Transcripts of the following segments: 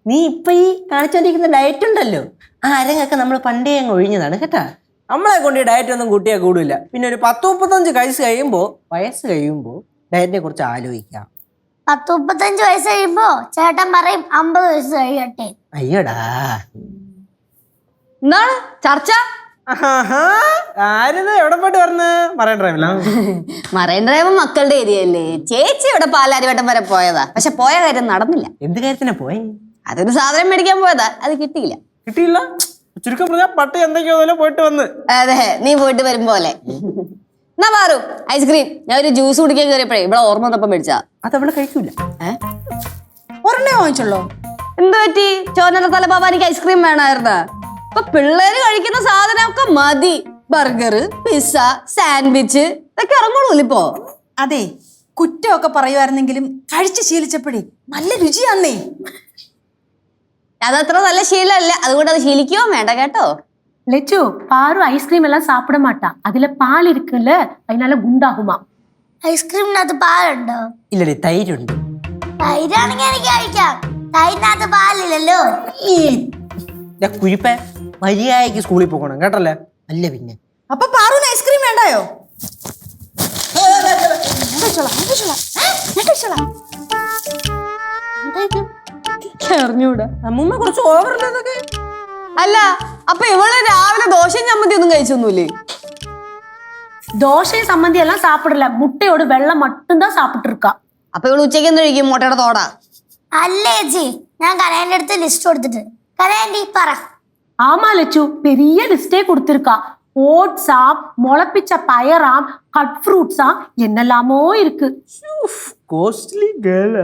നീ ഇപ്പൊ ഈ കാണിച്ചോണ്ടിരിക്കുന്ന ഡയറ്റ് ഉണ്ടല്ലോ ആ അരങ്ങൊക്കെ നമ്മൾ പണ്ടേ അങ്ങ് ഒഴിഞ്ഞതാണ് കേട്ടാ. നമ്മളെ കൊണ്ട് ഈ ഡയറ്റ് ഒന്നും കൂട്ടിയാൽ കൂടില്ല. പിന്നെ ഒരു 10-35 വയസ്സ് കഴിയുമ്പോ ഡയറ്റിനെ കുറിച്ച് ആലോചിക്കാം. 10-35 വയസ്സ് കഴിയുമ്പോ ചേട്ടൻ പറയും 50 വയസ്സ് കഴിയട്ടെ. അയ്യടാ എന്താണ് ചർച്ച? ആരത് എവിടെ പോയിട്ട് പറഞ്ഞ മറൈൻ ഡ്രൈവ് മക്കളുടെ ഏരിയല്ലേ. ചേച്ചി ഇവിടെ പാലാരിവട്ടം വരെ പോയതാ. പക്ഷെ പോയ കാര്യം നടന്നില്ല. എന്ത് കാര്യത്തിനാ പോയെ? അതൊരു സാധനം മേടിക്കാൻ പോയതാ, അത് കിട്ടിയില്ല. ചുരുക്കം പറഞ്ഞാ പട്ടി എന്തൊക്കെയോ പോയിട്ട് വന്ന്. അതെ, നീ പോയിട്ട് വരുമ്പോലെ. എന്നാ പാറു ഐസ്ക്രീം. ഞാൻ ഒരു ജ്യൂസ് കുടിക്കാൻ കയറിയപ്പോഴേ ഇവിടെ ഓർമ്മ വന്നപ്പം മേടിച്ചാ. അതവള് കഴിക്കൂല. ഒരെണ്ണേ വാങ്ങിച്ചുള്ളോ? എന്ത് പറ്റി? ചോനല തലപ്പാപ്പാനിക്ക് ഐസ്ക്രീം വേണമായിരുന്ന. ഇപ്പൊ പിള്ളേര് കഴിക്കുന്ന സാധനമൊക്കെ മതി. ബർഗർ, പിസ്സ, സാൻഡ്വിച്ച് ഇതൊക്കെ ഇറങ്ങുള്ളൂ ഇപ്പോ. അതെ, കുറ്റമൊക്കെ പറയുമായിരുന്നെങ്കിലും കഴിച്ച് ശീലിച്ചപ്പോഴേ നല്ല രുചിയാന്നേ. അതത്ര നല്ല ശീലമല്ല, അതുകൊണ്ട് അത് ശീലിക്കുകയോ വേണ്ട കേട്ടോ. லெச்சு பாரு ஐஸ்கிரீம் எல்லாம் சாப்பிட மாட்டா. அதுல பால் இருக்குல்ல, அதனால குண்டாகுமா. ഐസ്ക്രീമിനകത്ത് പാലുണ്ടോ? ഇല്ലടി, തൈരുണ്ട്. തൈരാണെങ്കിൽ എനിക്ക് കഴിക്കാം. തൈരിനകത്ത് പാലില്ലല്ലോ. കുരിപ്പ മര്യാദയ്ക്ക് സ്കൂളിൽ പോകണം കേട്ടല്ലേ. അല്ല പിന്നെ അപ്പൊ പാറുവിന് ഐസ്ക്രീം വേണ്ടായോ? അറിഞ്ഞൂടാ. അമ്മൂമ്മ കുറച്ച് ഓവറില്ലതൊക്കെ. അല്ല അപ്പൊ ഇവള് രാവിലെ ദോശയും ചമ്മന്തി ഒന്നും കഴിച്ചൊന്നുമില്ലേ? தோசை சம்மந்தி எல்லாம் சாப்பிடல, முட்டையோட வெள்ளம் மட்டும்தான் சாப்பிட்டு இருக்கா. അപ്പൊ ഇവള് ഉച്ചയ്ക്ക് എന്ത് കഴിക്കും? മുട്ടയുടെ തോടാ? അല്ലേ ചേച്ചി, ഞാൻ കരേന്റെ അടുത്ത് ലിസ്റ്റ് കൊടുത്തിട്ട്. കരേണ്ടി പറ. ஆமா லெச்சு, பெரிய லிஸ்டே கொடுத்திருக்கா. ஓட்ஸாம், முளைப்பிச்ச பயராம், கட் ஃப்ரூட்ஸாம், என்னெல்லாமோ இருக்கு. Costly girl.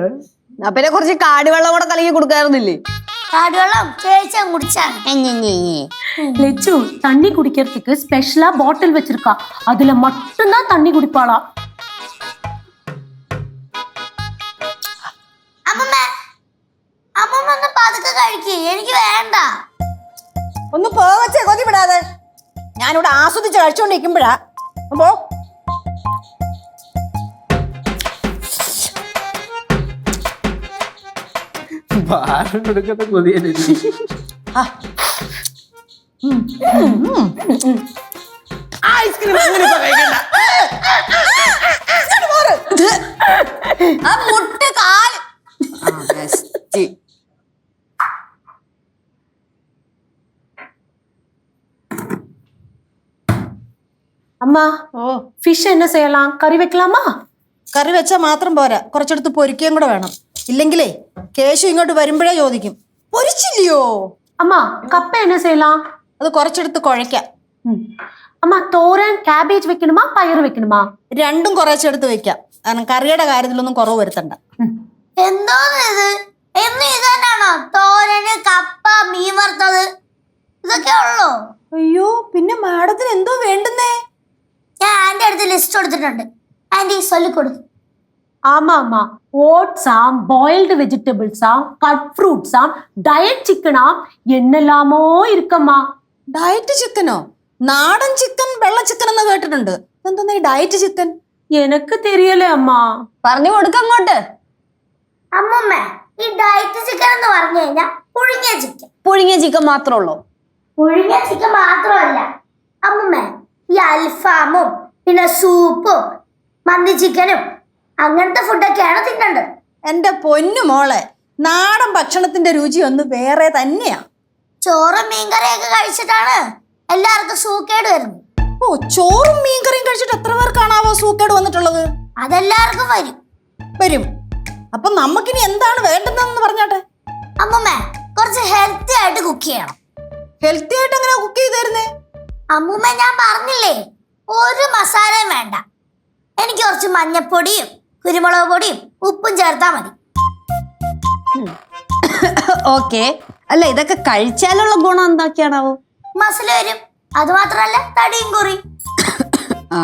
പിന്നെ കുറച്ച് കാടിവെള്ളം കൂടെ കലക്കി കൊടുക്കാറുന്നില്ലേ? കാടുവെള്ളം ചേച്ചി കുടിച്ചാണ്. லெச்சு தண்ணி குடிக்கிறதுக்கு ஸ்பெஷலா பாட்டில் வச்சிருக்கா. அதுல மட்டும்தான் தண்ணி குடிப்பாளா. അമ്മമ്മ അമ്മമ്മ ഒന്ന് പതുക്കെ കഴിക്ക്, എനിക്ക് വേണ്ട. ഒന്ന് പോവച്ചേ, കൊതി വിടാതെ. ഞാനിവിടെ ആസ്വദിച്ച് കഴിച്ചോണ്ടിരിക്കുമ്പോഴാ പോ. കൊടുക്കത്തെ കൊതിയല്ലേ. ഐസ്ക്രീം അങ്ങനെ കഴിക്കണ്ട. ആ മുട്ട കാല്. அம்மா, ஃபிஷ் என்ன செய்யலாம்? கறி வைக்கலாமா? കറി വെച്ചാൽ മാത്രം പോരാ, കുറച്ചെടുത്ത് പൊരിക്കുകയും കൂടെ വേണം. ഇല്ലെങ്കിലേ കേശു ഇങ്ങോട്ട് വരുമ്പോഴേ ചോദിക്കും, പൊരിച്ചില്ലയോ? அம்மா, கப்பை என்ன செய்யலாம்? അത് കുറച്ചെടുത്ത് കുഴയ്ക്കാം. அம்மா, தோரன் கேபேஜ் வைக்கணுமா പയർ வைக்கணுமா? രണ്ടും കുറച്ചെടുത്ത് വെക്കാം. കാരണം കറിയുടെ കാര്യത്തിലൊന്നും കുറവ് വരുത്തണ്ട. എന്തോന്ന് ഇത്? എന്നും ഇത് തന്നെയാണോ? തോരന്, കപ്പ, മീൻ വറുത്തത്, ഇതൊക്കെ ഉള്ളോ? അയ്യോ, പിന്നെ മാഡത്തിന് എന്തോ വേണ്ടുന്നേ? ഞാൻ ആന്റി അടുത്ത് ലിസ്റ്റ് കൊടുത്തിട്ടുണ്ട്. ആന്റി ചൊല്ലിക്കൊടുത്തു. ஆமாம்மா, ஓட்ஸாம், பாயில்டு வெஜிடபிள்ஸாம், கட் ஃப்ரூட்ஸாம், டயட் சிக்கனாம், என்னெல்லாமோ இருக்கம்மா. ഡയറ്റ് ചിക്കനോ? നാടൻ ചിക്കൻ, വെള്ള ചിക്കൻ എന്ന് കേട്ടിട്ടുണ്ട്. എന്താ ഈ ഡയറ്റ് ചിക്കൻ? எனக்கு தெரியல അമ്മാ. പറഞ്ഞു കൊടുക്ക അങ്ങോട്ട്. അമ്മമ്മ, ഈ ഡയറ്റ് ചിക്കൻ എന്ന് പറഞ്ഞു കഴിഞ്ഞാൽ പുഴുങ്ങിയ ചിക്കൻ. പുഴുങ്ങിയ ചിക്കൻ മാത്രമേ ഉള്ളൂ? പുഴുങ്ങിയ ചിക്കൻ മാത്രമല്ല അമ്മമ്മ, ഈ അൽഫാമും പിന്നെ സൂപ്പും മന്തി ചിക്കനും അങ്ങനത്തെ ഫുഡൊക്കെയാണ് തിന്നേണ്ടത്. എന്റെ പൊന്നു മോളെ, നാടൻ ഭക്ഷണത്തിന്റെ രുചി ഒന്ന് വേറെ തന്നെയാ. ചോറും മീൻകറിയൊക്കെ കഴിച്ചിട്ടാണ് എല്ലാവർക്കും സൂക്കേട് വരുന്നത്. ഓ, ചോറും മീൻകറിയും കഴിച്ചിട്ട് എത്ര പേർക്കാണാവോ സൂക്കേട് വന്നിട്ടുള്ളത്? അതെല്ലാവർക്കും വരും. വരും. അപ്പൊ നമുക്കിനി എന്താണ് വേണ്ടുന്നതെന്ന് പറഞ്ഞാട്ടെ. അമ്മമ്മ, കുറച്ച് ഹെൽത്തി ആയിട്ട് കുക്ക് ചെയ്യണം. ഹെൽത്തി ആയിട്ട് എങ്ങനെ കുക്ക് ചെയ്ത് തരുന്നേ? അമ്മൂമ്മ, ഞാൻ പറഞ്ഞില്ലേ, ഒരു മസാലയും വേണ്ട. എനിക്ക് കുറച്ച് മഞ്ഞപ്പൊടിയും കുരുമുളക് പൊടിയും ഉപ്പും ചേർത്താൽ മതി. ഓക്കെ. അല്ല, ഇതൊക്കെ കഴിച്ചാലുള്ള ഗുണം എന്തൊക്കെയാണാവോ? മസിൽ വരും. അത് മാത്രല്ല തടിയും കുറി. ആ,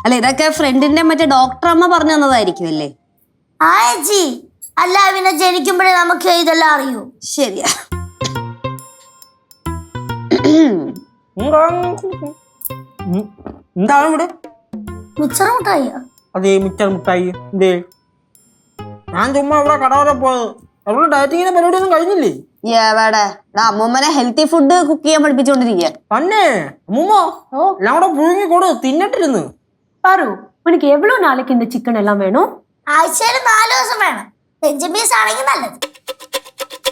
അല്ല ഇതൊക്കെ ഫ്രണ്ടിന്റെ മറ്റേ ഡോക്ടർ അമ്മ പറഞ്ഞു തന്നതായിരിക്കും അല്ലേ? ആ ചേച്ചി, അല്ല പിന്നെ ജനിക്കുമ്പോഴേ നമുക്ക് ഇതെല്ലാം അറിയൂ. ശരിയാ. എന്താണ് ഇവിടെ? മിച്ചർ മുട്ടായിയോ? അതേ, മിച്ചർ മുട്ടായി. എന്തേ? ഞാൻ ചുമ്മാ ഇവിടെ കടവരെ പോയത്. അവളുടെ ഡയറ്റിങ്ങിന്റെ പരിപാടിയൊന്നും കഴിഞ്ഞില്ലേ? എവിടെ അമ്മൂമ്മനെ ഹെൽത്തി ഫുഡ് കുക്ക് ചെയ്യാൻ പഠിപ്പിച്ചോണ്ടിരിക്കുക. തന്നെ അമ്മൂമ്മ എല്ലാം കൂടെ പുഴുങ്ങി കൊടു തിന്നിട്ടിരുന്നു. பாரு உனக்கு எவ்வளவு நாளைக்கு இந்த சிக்கன் எல்லாம் வேணும்? ആഴ്ചയിൽ 4 ദിവസം വേണം. 5 പീസ് ആണെങ്കിൽ നല്ലത്.